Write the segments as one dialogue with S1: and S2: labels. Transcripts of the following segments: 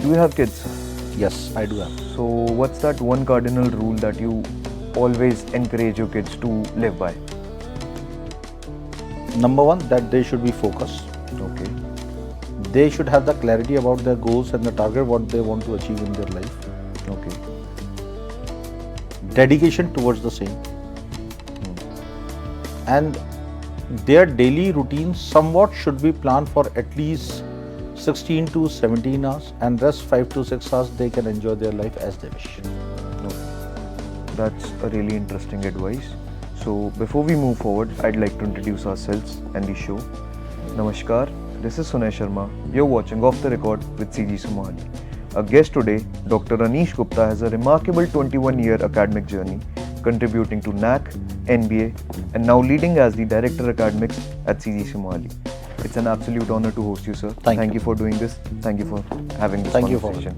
S1: Do you have kids?
S2: Yes, I do have.
S1: So what's that one cardinal rule that you always encourage your kids to live by?
S2: Number one, that they should be focused.
S1: Okay.
S2: They should have the clarity about their goals and the target what they want to achieve in their life.
S1: Okay.
S2: Dedication towards the same. And their daily routine somewhat should be planned for at least 16 to 17 hours, and rest 5 to 6 hours they can enjoy their life as they wish.
S1: That's a really interesting advice. So before we move forward, I'd like to introduce ourselves and the show. Namaskar, this is Sunay Sharma. You're watching Off the Record with CGC Mohali. Our guest today, Dr. Anish Gupta, has a remarkable 21-year academic journey, contributing to NAC, NBA, and now leading as the Director Academics at CGC Mohali. It's an absolute honor to host you, sir. Thank you for doing this. Thank you for having this conversation.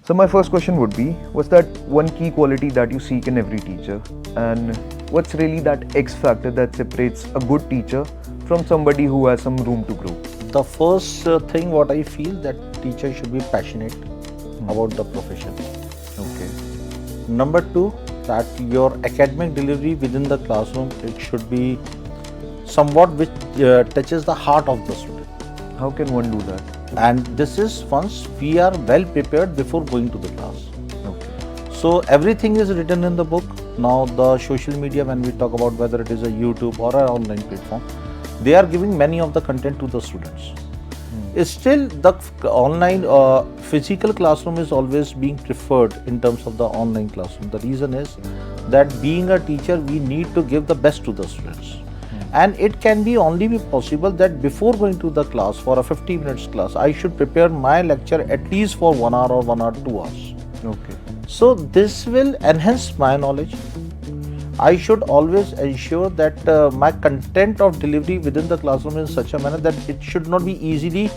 S1: So my first question would be, what's that one key quality that you seek in every teacher? And what's really that X factor that separates a good teacher from somebody who has some room to grow?
S2: The first thing what I feel that teacher should be passionate about the profession.
S1: Okay.
S2: Number two, that your academic delivery within the classroom, it should be somewhat which touches the heart of the student.
S1: How can one do that?
S2: And this is once we are well prepared before going to the class.
S1: Okay.
S2: So everything is written in the book. Now the social media, when we talk about whether it is a YouTube or an online platform, they are giving many of the content to the students. Still the online physical classroom is always being preferred in terms of the online classroom. The reason is that being a teacher, we need to give the best to the students. And it can be only be possible that before going to the class for a 50 minutes class, I should prepare my lecture at least for 1 hour or 1 hour, 2 hours.
S1: Okay.
S2: So this will enhance my knowledge. I should always ensure that my content of delivery within the classroom is in such a manner that it should not be easily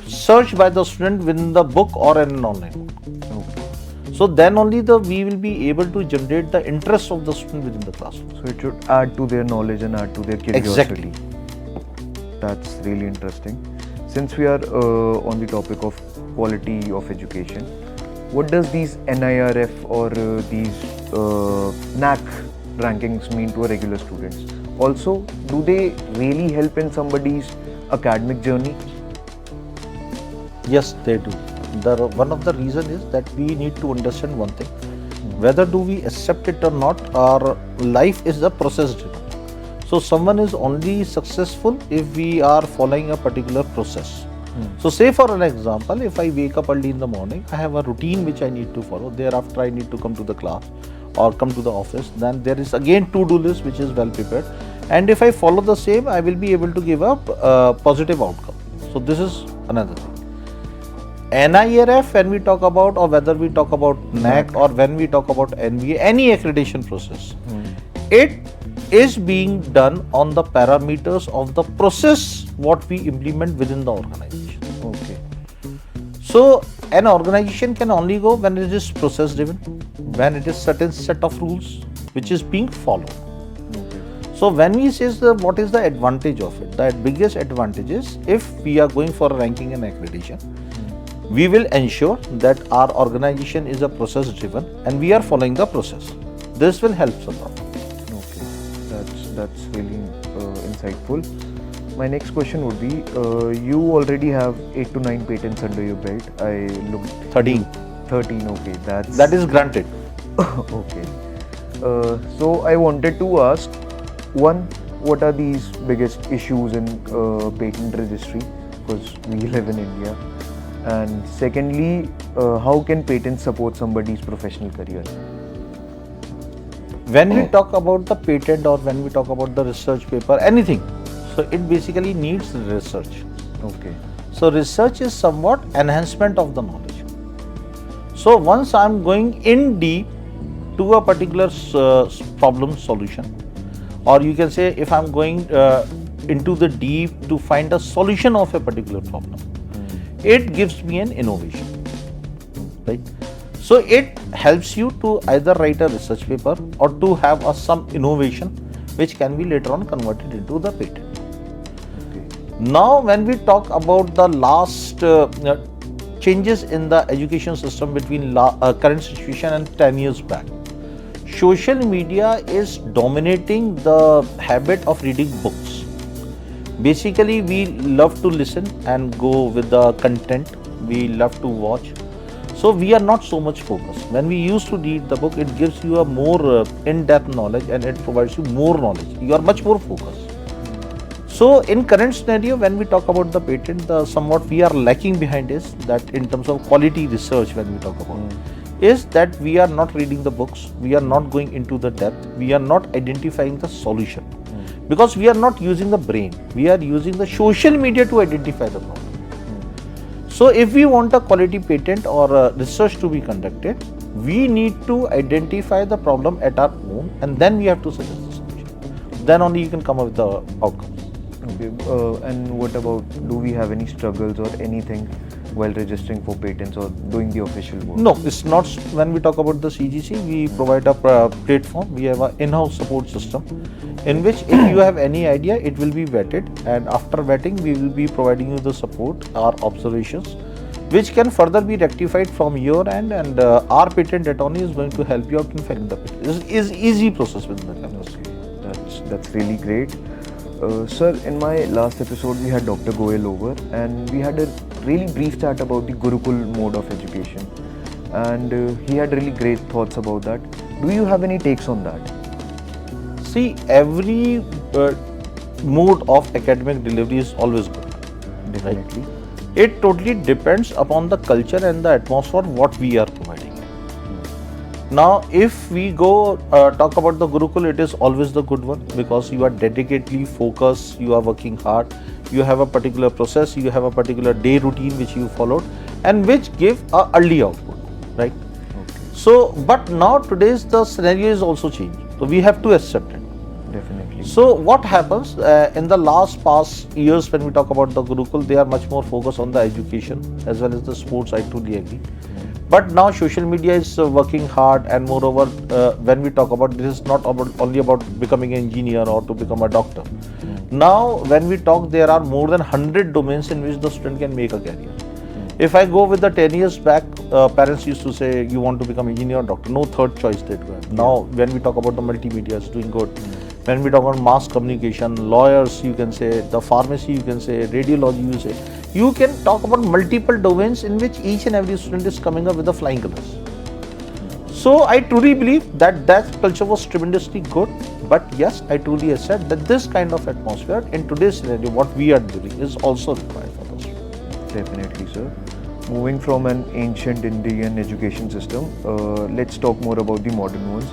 S2: searched by the student within the book or in an online book.
S1: Okay.
S2: So then only we will be able to generate the interest of the student within the classroom.
S1: So it should add to their knowledge and add to their curiosity.
S2: Exactly.
S1: That's really interesting. Since we are on the topic of quality of education, what does these NIRF or these NAC rankings mean to a regular students? Also, do they really help in somebody's academic journey?
S2: Yes, they do. One of the reasons is that we need to understand one thing. Whether do we accept it or not, our life is a process driven. So someone is only successful if we are following a particular process. So say for an example, if I wake up early in the morning, I have a routine which I need to follow. Thereafter I need to come to the class or come to the office. Then there is again to-do list which is well prepared. And if I follow the same, I will be able to give a positive outcome. So this is another thing. NIRF, when we talk about, or whether we talk about NAC or when we talk about NBA, any accreditation process, it is being done on the parameters of the process what we implement within the organization.
S1: Okay.
S2: So an organization can only go when it is process driven, when it is certain set of rules which is being followed.
S1: Okay.
S2: So when we say what is the advantage of it, the biggest advantage is if we are going for a ranking and accreditation, we will ensure that our organization is a process driven and we are following the process. This will help us a lot.
S1: Okay, that's really insightful. My next question would be, you already have 8 to 9 patents under your belt. I looked
S2: 13.
S1: 13, okay,
S2: That is granted.
S1: Okay. So I wanted to ask, one, what are these biggest issues in patent registry? Because we live in India. And secondly, how can patents support somebody's professional career?
S2: When we talk about the patent or when we talk about the research paper, anything, so it basically needs research.
S1: Okay.
S2: So research is somewhat enhancement of the knowledge. So once I am going in deep to a particular problem solution, or you can say if I am going into the deep to find a solution of a particular problem, it gives me an innovation, right? So it helps you to either write a research paper or to have some innovation which can be later on converted into the patent.
S1: Okay.
S2: Now when we talk about the last changes in the education system between current situation and 10 years back. Social media is dominating the habit of reading books. Basically, we love to listen and go with the content. We love to watch. So we are not so much focused. When we used to read the book, it gives you a more in-depth knowledge and it provides you more knowledge. You are much more focused. So in current scenario, when we talk about the patent, somewhat we are lacking behind is that in terms of quality research, when we talk about is that we are not reading the books, we are not going into the depth, we are not identifying the solution. Because we are not using the brain, we are using the social media to identify the problem. So if we want a quality patent or research to be conducted, we need to identify the problem at our own and then we have to suggest the solution. Then only you can come up with the outcomes.
S1: Okay, and what about, do we have any struggles or anything while registering for patents or doing the official work?
S2: No, it's not. When we talk about the CGC, we provide a platform. We have an in-house support system in which if you have any idea, it will be vetted, and after vetting, we will be providing you the support, our observations, which can further be rectified from your end, and our patent attorney is going to help you out in filing the patent. It's easy process within the campus.
S1: Okay, that's really great. Sir, in my last episode, we had Dr. Goyal over and we had a really brief chat about the Gurukul mode of education. And he had really great thoughts about that. Do you have any takes on that?
S2: See, every mode of academic delivery is always good.
S1: Definitely.
S2: Right? It totally depends upon the culture and the atmosphere what we are providing. Now, if we go talk about the Gurukul, it is always the good one because you are dedicatedly focused, you are working hard, you have a particular process, you have a particular day routine which you followed and which give a early output, right?
S1: Okay.
S2: So, but now today's the scenario is also changed, so we have to accept it.
S1: Definitely.
S2: So, what happens in the past years when we talk about the Gurukul, they are much more focused on the education as well as the sports. I totally agree. But now social media is working hard, and moreover, when we talk about this, is not only about becoming an engineer or to become a doctor. Now, when we talk, there are more than 100 domains in which the student can make a career. If I go with the 10 years back, parents used to say, you want to become engineer or doctor, no third choice they do. Now, when we talk about the multimedia, it's doing good. When we talk about mass communication, lawyers, you can say, the pharmacy, you can say, radiology, you say. You can talk about multiple domains in which each and every student is coming up with the flying colors. So I truly believe that culture was tremendously good. But yes, I truly accept that this kind of atmosphere in today's scenario, what we are doing, is also required for the students.
S1: Definitely, sir. Moving from an ancient Indian education system, let's talk more about the modern ones.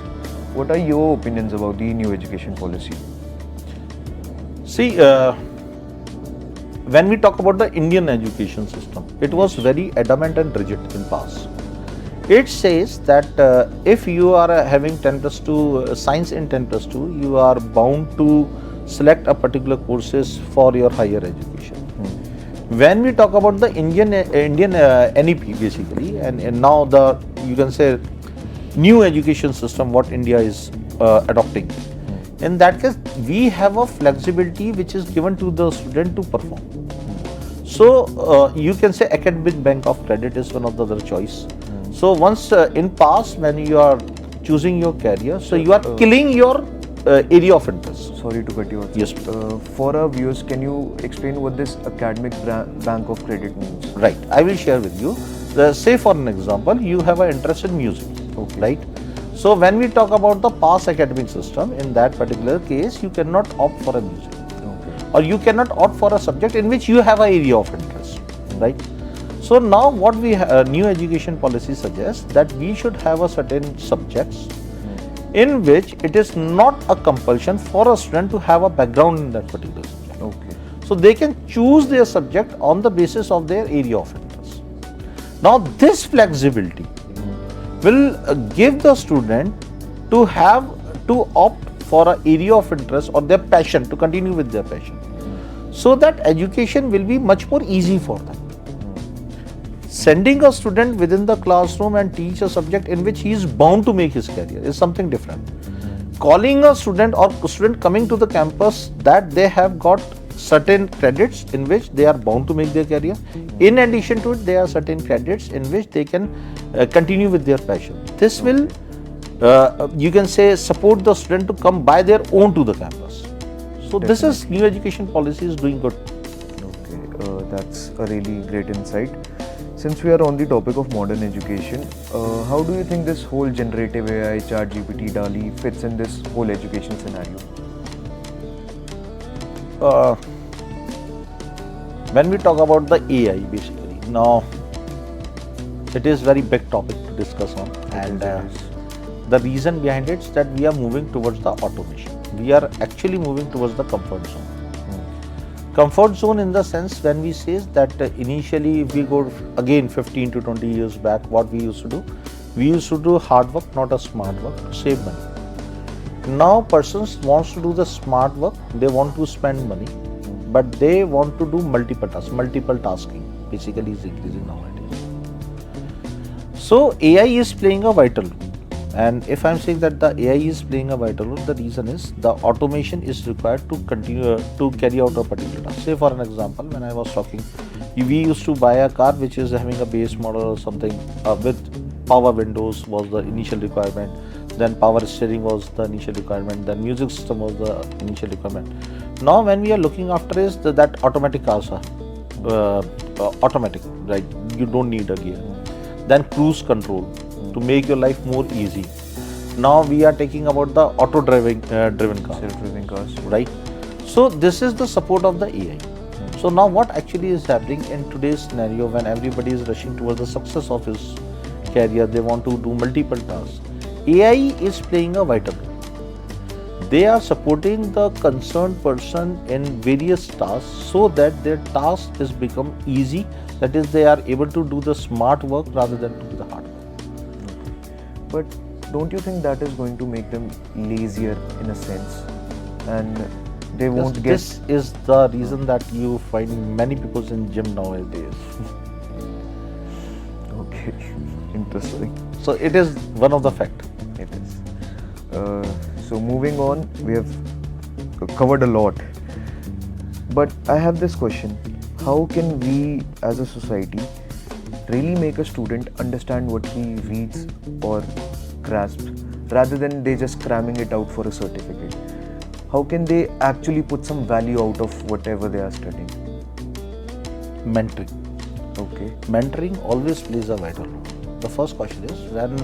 S1: What are your opinions about the new education policy?
S2: See, when we talk about the Indian education system, it was very adamant and rigid in past. It says that if you are having 10+2 science in 10+2, you are bound to select a particular courses for your higher education. When we talk about the Indian NEP basically, and now you can say new education system what India is adopting. In that case, we have a flexibility which is given to the student to perform. So you can say academic bank of credit is one of the other choice. So once in past when you are choosing your career, so you are killing your area of interest.
S1: Sorry to cut you off.
S2: Yes.
S1: For our viewers, can you explain what this academic bank of credit means?
S2: Right. I will share with you. Say for an example, you have an interest in music.
S1: Okay.
S2: Right. So when we talk about the past academic system, in that particular case, you cannot opt for a music.
S1: Okay.
S2: Or you cannot opt for a subject in which you have an area of interest. Right. So now what we new education policy suggests that we should have a certain subjects in which it is not a compulsion for a student to have a background in that particular subject.
S1: Okay.
S2: So they can choose their subject on the basis of their area of interest. Now this flexibility will give the student to have to opt for an area of interest or their passion, to continue with their passion, so that education will be much more easy for them. Sending a student within the classroom and teach a subject in which he is bound to make his career is something different. Calling a student or student coming to the campus that they have got certain credits in which they are bound to make their career In addition to it, there are certain credits in which they can continue with their passion. This will, you can say, support the student to come by their own to the campus. So this is new education policy is doing good.
S1: Okay, that's a really great insight. Since we are on the topic of modern education, how do you think this whole generative AI, ChatGPT, DALI fits in this whole education scenario?
S2: When we talk about the AI, basically, now it is very big topic to discuss on, and the reason behind it is that we are moving towards the automation. We are actually moving towards the comfort zone. Comfort zone in the sense when we say that initially if we go again 15 to 20 years back, what we used to do? We used to do hard work, not a smart work, to save money. Now persons wants to do the smart work, they want to spend money, but they want to do multiple tasks, multiple tasking basically is increasing nowadays. So AI is playing a vital role. And if I'm saying that the AI is playing a vital role, the reason is the automation is required to continue to carry out a particular task. Say for an example, when I was talking, we used to buy a car which is having a base model or something with power windows was the initial requirement, then power steering was the initial requirement, then music system was the initial requirement. Now when we are looking after is that automatic cars are automatic, right? You don't need a gear. Then cruise control to make your life more easy. Now we are taking about the driven cars.
S1: Self-driving cars.
S2: Right. So this is the support of the AI. So now what actually is happening in today's scenario when everybody is rushing towards the success of his career, they want to do multiple tasks. AI is playing a vital role. They are supporting the concerned person in various tasks so that their task is become easy. That is, they are able to do the smart work rather than do the hard work.
S1: But don't you think that is going to make them lazier in a sense, and they won't get?
S2: This is the reason that you find many people in gym nowadays.
S1: Okay, interesting.
S2: So it is one of the fact.
S1: It is. So moving on, we have covered a lot. But I have this question: how can we, as a society, really make a student understand what he reads or grasps rather than they just cramming it out for a certificate? How can they actually put some value out of whatever they are studying?
S2: Mentoring.
S1: Okay.
S2: Mentoring always plays a vital role. The first question is, when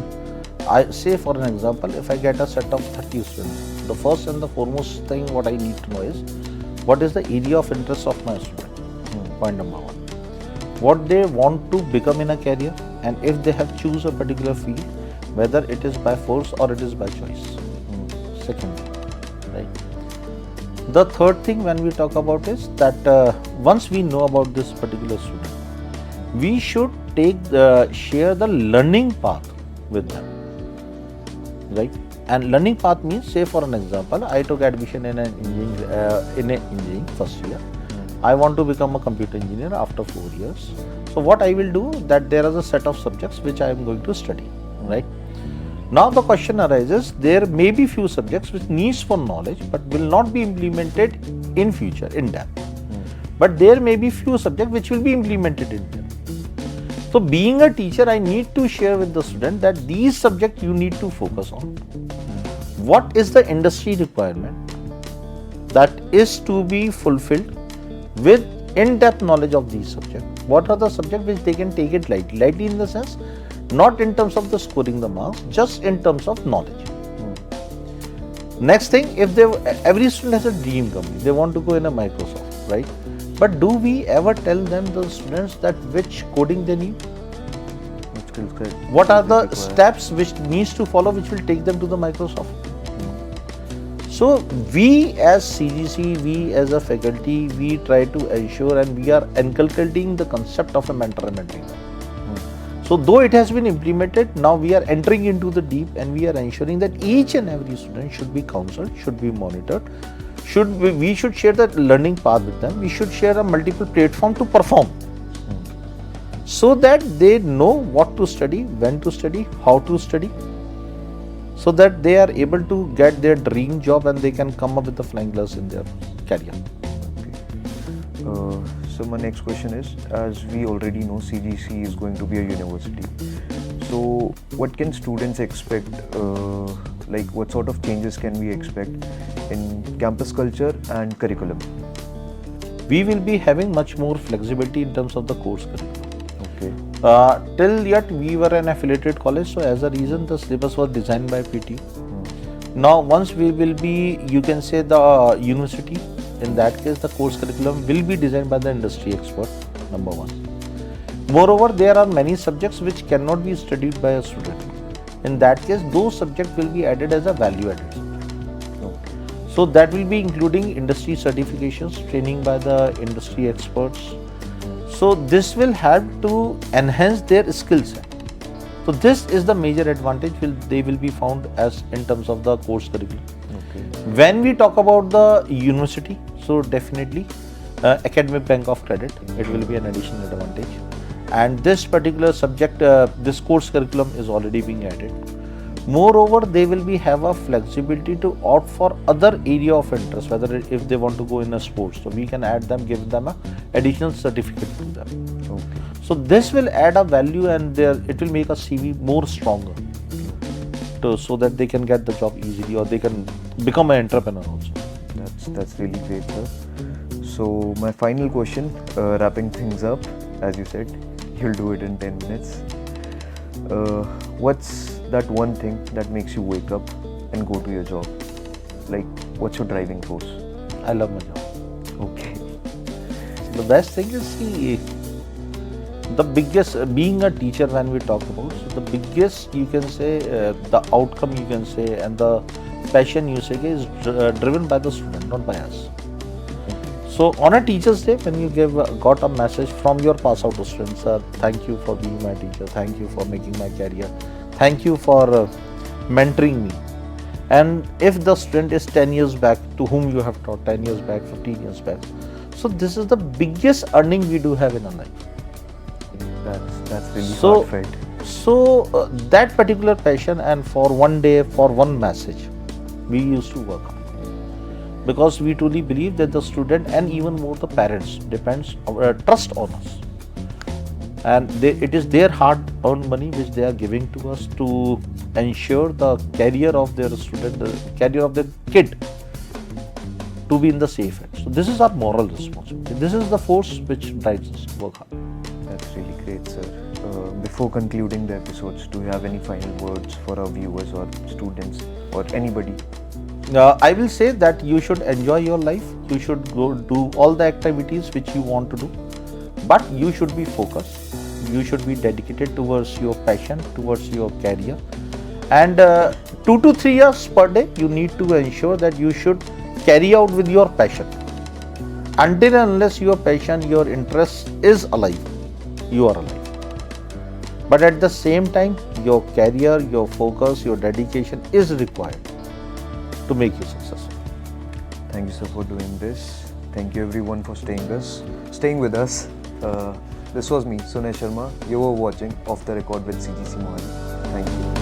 S2: I say for an example, if I get a set of 30 students, the first and the foremost thing what I need to know is what is the area of interest of my student. Point number one. What they want to become in a career, and if they have choose a particular field, whether it is by force or it is by choice. Second, right. The third thing when we talk about is that once we know about this particular student, we should share the learning path with them, right? And learning path means, say for an example, I took admission in an engineering first year. I want to become a computer engineer after 4 years. So what I will do, that there is a set of subjects which I am going to study, right? Now the question arises, there may be few subjects which needs for knowledge but will not be implemented in future in depth. But there may be few subjects which will be implemented in depth. So being a teacher, I need to share with the student that these subjects you need to focus on. What is the industry requirement that is to be fulfilled with in-depth knowledge of these subjects? What are the subjects which they can take it lightly? Lightly in the sense, not in terms of the scoring the marks, just in terms of knowledge. Next thing, if every student has a dream company, they want to go in a Microsoft, right? But do we ever tell them, the students, that which coding they need? What are the steps which needs to follow which will take them to the Microsoft? So we as CGC, we as a faculty, we try to ensure and we are inculcating the concept of a mentor and mentee. So though it has been implemented, now we are entering into the deep and we are ensuring that each and every student should be counseled, should be monitored, we should share that learning path with them, we should share a multiple platform to perform. So that they know what to study, when to study, how to study, so that they are able to get their dream job and they can come up with the flying colors in their career.
S1: So my next question is, as we already know, CGC is going to be a university. So what can students expect? Like what sort of changes can we expect in campus culture and curriculum?
S2: We will be having much more flexibility in terms of the course curriculum.
S1: Okay.
S2: Till yet we were an affiliated college, so as a reason the syllabus was designed by PT. Now once we will be, you can say, the university, in that case the course curriculum will be designed by the industry expert, number one. Moreover, there are many subjects which cannot be studied by a student. In that case, those subjects will be added as a value added. So that will be including industry certifications, training by the industry experts. So this will help to enhance their skill set. So this is the major advantage they will be found as in terms of the course curriculum.
S1: Okay.
S2: When we talk about the university, so definitely academic bank of credit, it will be an additional advantage. And this particular subject, this course curriculum is already being added. Moreover, they will have a flexibility to opt for other area of interest, whether if they want to go in a sports, so we can add them, give them a additional certificate to them.
S1: Okay.
S2: So this will add a value, and it will make a CV more stronger, so that they can get the job easily, or they can become an entrepreneur also.
S1: That's really great, sir. So my final question, wrapping things up, as you said, you'll do it in 10 minutes. What's that one thing that makes you wake up and go to your job? Like, what's your driving force?
S2: I love my job.
S1: Okay.
S2: The best thing is, see, the biggest, being a teacher, when we talk about, so the biggest, you can say, the outcome, you can say, and the passion, you say, is driven by the student, not by us. So on a teacher's day, when you got a message from your pass out students, sir, thank you for being my teacher, thank you for making my career, thank you for mentoring me. And if the student is 10 years back, to whom you have taught 10 years back, 15 years back, so this is the biggest earning we do have in our life.
S1: That's really heartfelt.
S2: So that particular passion, and for one day, for one message, we used to work on. Because we truly believe that the student, and even more the parents, trust on us, and it is their hard-earned money which they are giving to us to ensure the career of their student, the career of their kid, to be in the safe hands. So this is our moral responsibility. This is the force which drives us to work hard.
S1: That's really great, sir. Before concluding the episodes, do you have any final words for our viewers or students or anybody?
S2: I will say that you should enjoy your life. You should go do all the activities which you want to do, but you should be focused. You should be dedicated towards your passion, towards your career, and 2 to 3 years per day, you need to ensure that you should carry out with your passion. Until and unless your passion, your interest is alive, you are alive. But at the same time, your career, your focus, your dedication is required to make you successful.
S1: Thank you, sir, for doing this. Thank you, everyone, for staying with us. This was me, Sunesh Sharma. You were watching Off the Record with CGC Mohali. Thank you.